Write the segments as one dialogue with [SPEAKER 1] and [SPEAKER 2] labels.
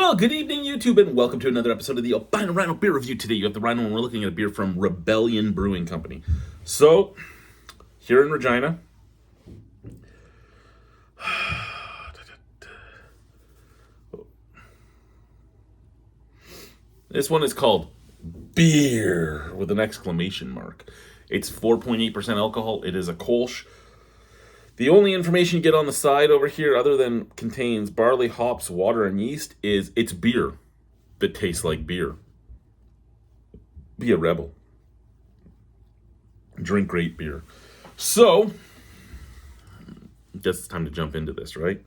[SPEAKER 1] Well, good evening, YouTube, and welcome to another episode of the Albino Rhino beer review. Today, you have the Rhino, and we're looking at a beer from Rebellion Brewing Company. So, here in Regina, this one is called Beer with an exclamation mark. It's 4.8% alcohol. It is a Kolsch. The only information you get on the side over here, other than contains barley, hops, water, and yeast, is it's beer that tastes like beer. Be a rebel. Drink great beer. So, I guess it's time to jump into this, right?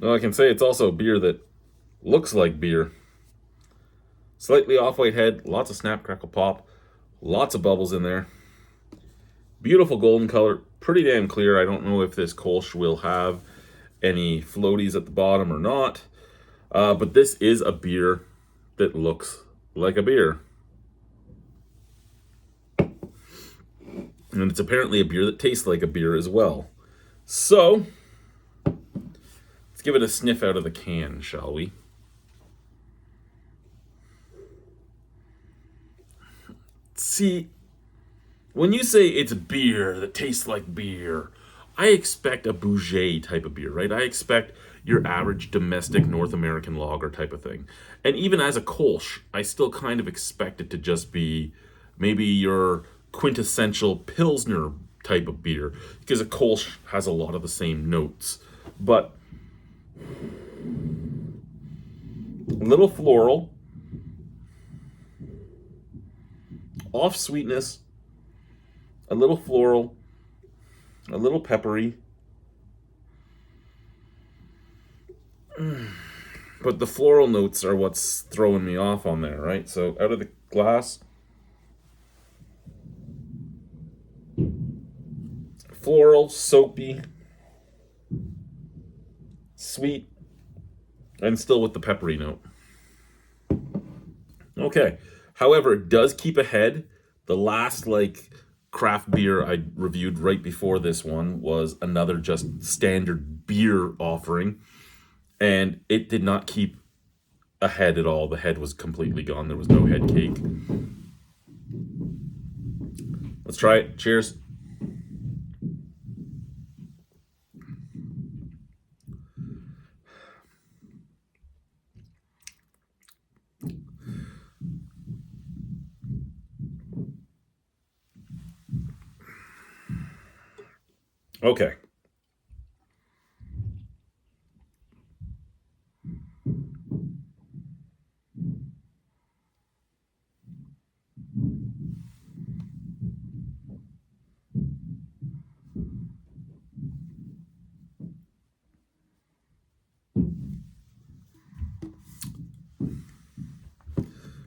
[SPEAKER 1] Well, I can say it's also beer that looks like beer. Slightly off-white head, lots of snap, crackle, pop, lots of bubbles in there. Beautiful golden color, pretty damn clear. I don't know if this Kolsch will have any floaties at the bottom or not. But this is a beer that looks like a beer. And it's apparently a beer that tastes like a beer as well. So, let's give it a sniff out of the can, shall we? See, when you say it's beer that tastes like beer, I expect a bougie type of beer, right? I expect your average domestic North American lager type of thing. And even as a Kolsch, I still kind of expect it to just be maybe your quintessential Pilsner type of beer, because a Kolsch has a lot of the same notes. But a little floral, off sweetness, a little floral, a little peppery. But the floral notes are what's throwing me off on there, right? So out of the glass, floral, soapy, sweet, and still with the peppery note. Okay. However, it does keep ahead. The last craft beer I reviewed right before this one was another just standard beer offering, and it did not keep ahead at all. The head was completely gone. There was no head cake. Let's try it. Cheers. Okay.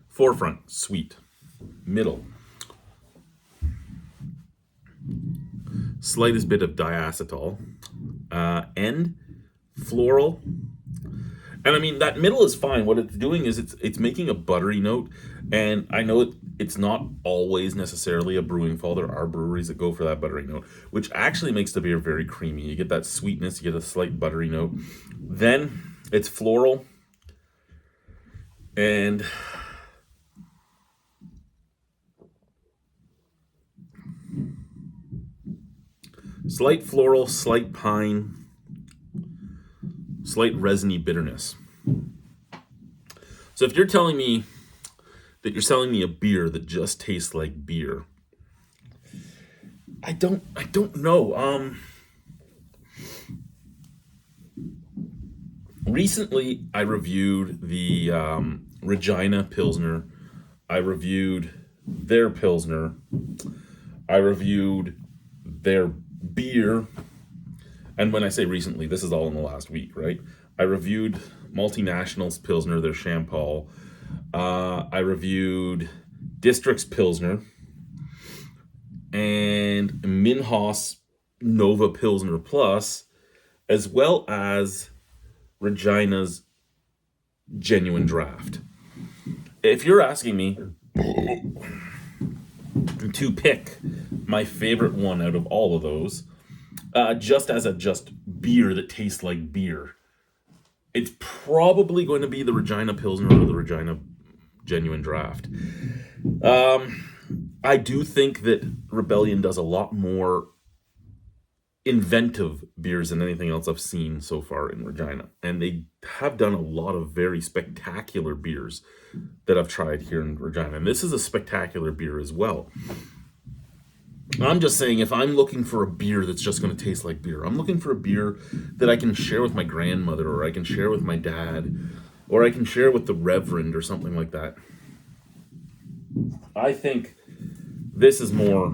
[SPEAKER 1] Forefront, sweet. Middle, slightest bit of diacetyl. End, floral. And I mean, that middle is fine. What it's doing is it's making a buttery note. And I know it's not always necessarily a brewing fault. There are breweries that go for that buttery note, which actually makes the beer very creamy. You get that sweetness, you get a slight buttery note. Then it's floral. And slight floral, slight pine, slight resiny bitterness. So if you're telling me that you're selling me a beer that just tastes like beer, I don't know. Recently I reviewed the Regina Pilsner. I reviewed their Pilsner. I reviewed their beer. And when I say recently, this is all in the last week, right? I reviewed Multinationals Pilsner, their Champal. I reviewed District's Pilsner and Minhas Nova Pilsner Plus, as well as Regina's genuine draft. If you're asking me to pick my favorite one out of all of those, just as a just beer that tastes like beer, it's probably going to be the Regina Pilsner or the Regina Genuine Draft. I do think that Rebellion does a lot more inventive beers than anything else I've seen so far in Regina. And they have done a lot of very spectacular beers that I've tried here in Regina. And this is a spectacular beer as well. I'm just saying, if I'm looking for a beer that's just going to taste like beer, I'm looking for a beer that I can share with my grandmother, or I can share with my dad, or I can share with the Reverend or something like that. I think this is more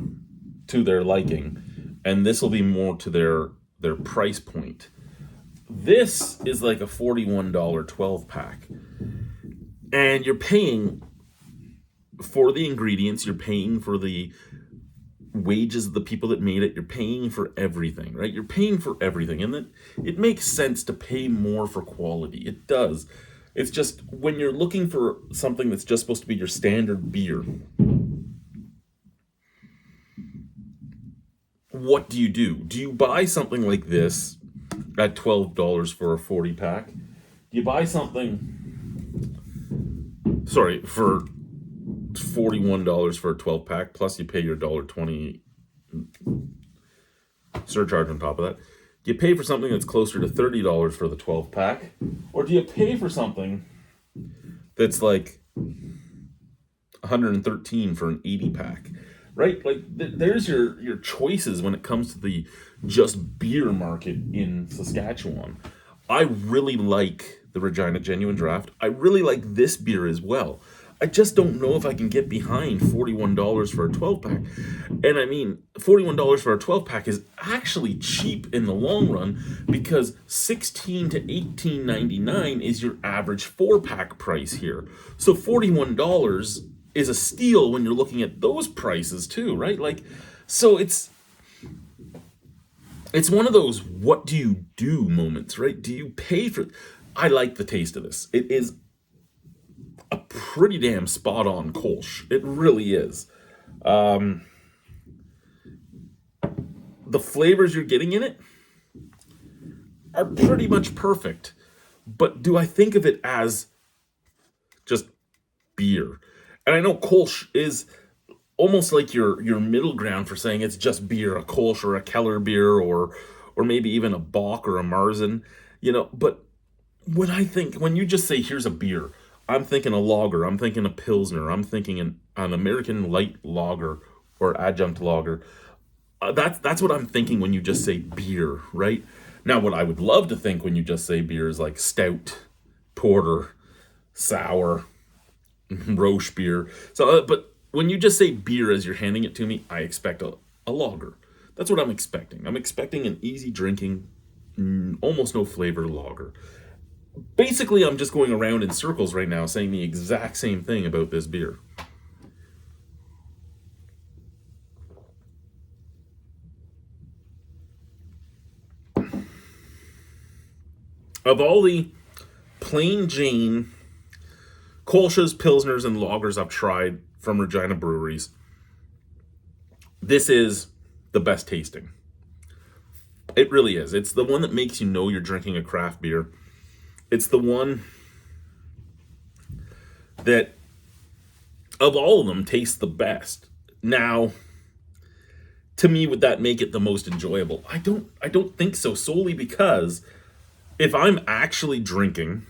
[SPEAKER 1] to their liking, and this will be more to their price point. This is like a $41 12-pack. And you're paying for the ingredients, you're paying for the wages of the people that made it, you're paying for everything, right? You're paying for everything. And then it makes sense to pay more for quality. It does. It's just when you're looking for something that's just supposed to be your standard beer, what do? Do you buy something like this at $12 for a 40 pack? Do you buy something, for $41 for a 12 pack, plus you pay your $1.20 surcharge on top of that? Do you pay for something that's closer to $30 for the 12 pack? Or do you pay for something that's like $113 for an 80 pack? Right? Like, there's your choices when it comes to the just beer market in Saskatchewan. I really like the Regina Genuine Draft. I really like this beer as well. I just don't know if I can get behind $41 for a 12-pack. And I mean, $41 for a 12-pack is actually cheap in the long run, because $16 to $18.99 is your average 4-pack price here. So $41 is a steal when you're looking at those prices too, right? Like, so it's one of those what do you do moments, right? Do you pay for... I like the taste of this. It is a pretty damn spot on Kolsch. It really is. The flavors you're getting in it are pretty much perfect. But do I think of it as just beer? And I know Kolsch is almost like your middle ground for saying it's just beer, a Kolsch or a Keller beer, or maybe even a Bock or a Marzen, but when you just say here's a beer, I'm thinking a lager, I'm thinking a Pilsner, I'm thinking an American light lager or adjunct lager. That's what I'm thinking when you just say beer, right? Now, what I would love to think when you just say beer is like stout, porter, sour, Roche beer. So, but when you just say beer as you're handing it to me, I expect a lager. That's what I'm expecting. I'm expecting an easy drinking, almost no flavor lager. Basically, I'm just going around in circles right now saying the exact same thing about this beer. Of all the plain Jane Kolsch's, Pilsners, and lagers I've tried from Regina breweries, this is the best tasting. It really is. It's the one that makes you know you're drinking a craft beer. It's the one that, of all of them, tastes the best. Now, to me, would that make it the most enjoyable? I don't think so, solely because if I'm actually drinking,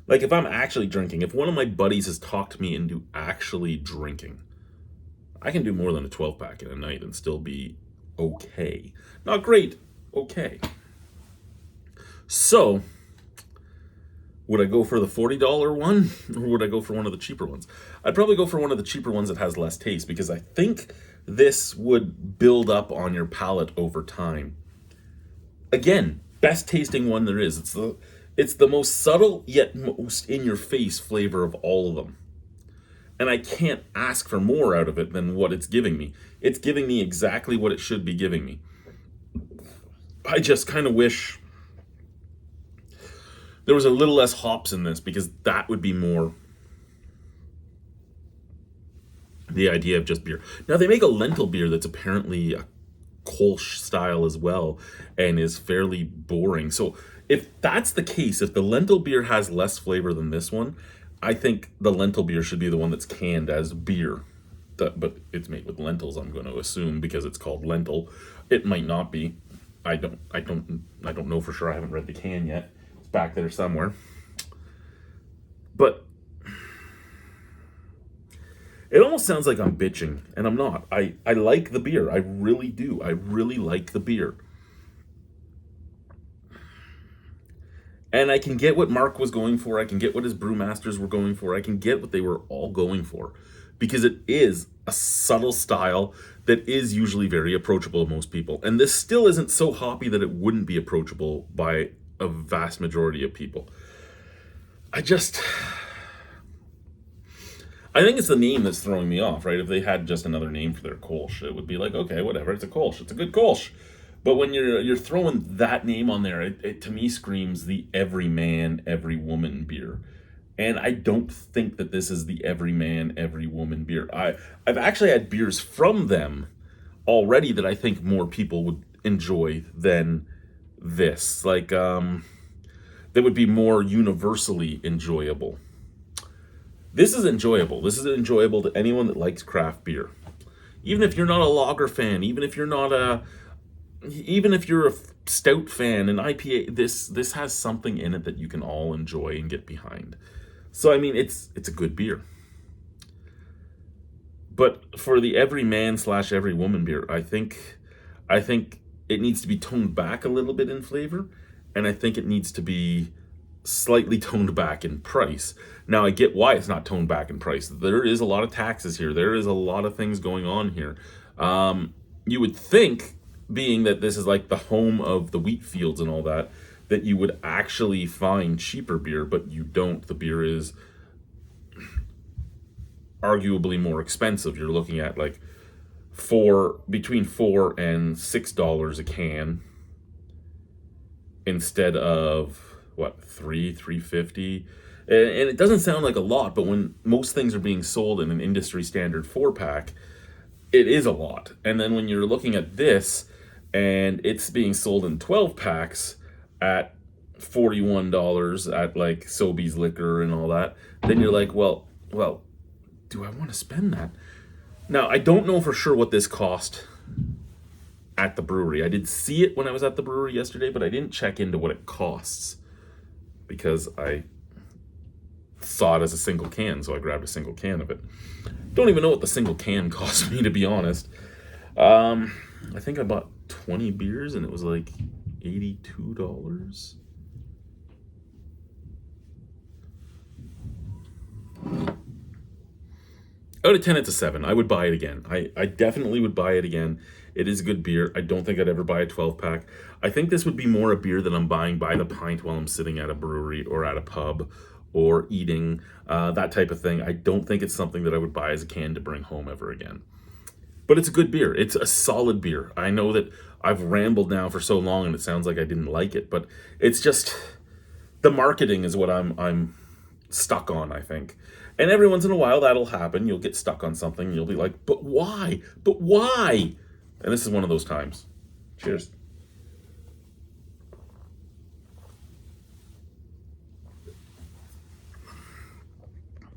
[SPEAKER 1] if one of my buddies has talked me into actually drinking, I can do more than a 12-pack in a night and still be okay. Not great, okay. So, would I go for the $40 one, or would I go for one of the cheaper ones? I'd probably go for one of the cheaper ones that has less taste, because I think this would build up on your palate over time. Again, best tasting one there is. It's the most subtle yet most in your face flavor of all of them. And I can't ask for more out of it than what it's giving me. It's giving me exactly what it should be giving me. I just kind of wish there was a little less hops in this, because that would be more the idea of just beer. Now, they make a lentil beer that's apparently a Kolsch style as well, and is fairly boring. So if that's the case, if the lentil beer has less flavor than this one, I think the lentil beer should be the one that's canned as beer. But it's made with lentils, I'm going to assume, because it's called lentil. It might not be. I don't know for sure. I haven't read the can yet. It's back there somewhere. But it almost sounds like I'm bitching, and I'm not. I like the beer. I really do. I really like the beer. And I can get what Mark was going for. I can get what his brewmasters were going for. I can get what they were all going for. Because it is a subtle style that is usually very approachable to most people. And this still isn't so hoppy that it wouldn't be approachable by a vast majority of people. I think it's the name that's throwing me off, right? If they had just another name for their Kolsch, it would be like, okay, whatever, it's a Kolsch. It's a good Kolsch. But when you're throwing that name on there, it to me screams the every man, every woman beer. And I don't think that this is the every man, every woman beer. I've actually had beers from them already that I think more people would enjoy than this. Like, that would be more universally enjoyable. This is enjoyable. This is enjoyable to anyone that likes craft beer. Even if you're not a lager fan, even if you're a stout fan, an IPA, this has something in it that you can all enjoy and get behind. So I mean, it's a good beer. But for the every man / every woman beer, I think it needs to be toned back a little bit in flavor, and I think it needs to be slightly toned back in price. Now, I get why it's not toned back in price. There is a lot of taxes here. There is a lot of things going on here. You would think, being that this is like the home of the wheat fields and all that, that you would actually find cheaper beer, but you don't. The beer is arguably more expensive. You're looking at like between $4 and $6 a can, instead of what, $3.50. And it doesn't sound like a lot, but when most things are being sold in an industry standard 4-pack, it is a lot. And then when you're looking at this and it's being sold in 12 packs at $41 at like Sobeys Liquor and all that, then you're like, well, do I want to spend that? Now, I don't know for sure what this cost at the brewery. I did see it when I was at the brewery yesterday, but I didn't check into what it costs, because I saw it as a single can, so I grabbed a single can of it. Don't even know what the single can cost me, to be honest. I think I bought 20 beers and it was like $82. Out of 10, it's a 7. I would buy it again. I definitely would buy it again. It is a good beer. I don't think I'd ever buy a 12-pack. I think this would be more a beer that I'm buying by the pint while I'm sitting at a brewery or at a pub or eating, that type of thing. I don't think it's something that I would buy as a can to bring home ever again. But it's a good beer. It's a solid beer. I know that I've rambled now for so long and it sounds like I didn't like it, but it's just the marketing is what I'm stuck on, I think. And every once in a while that'll happen. You'll get stuck on something and you'll be like, but why? But why? And this is one of those times. Cheers.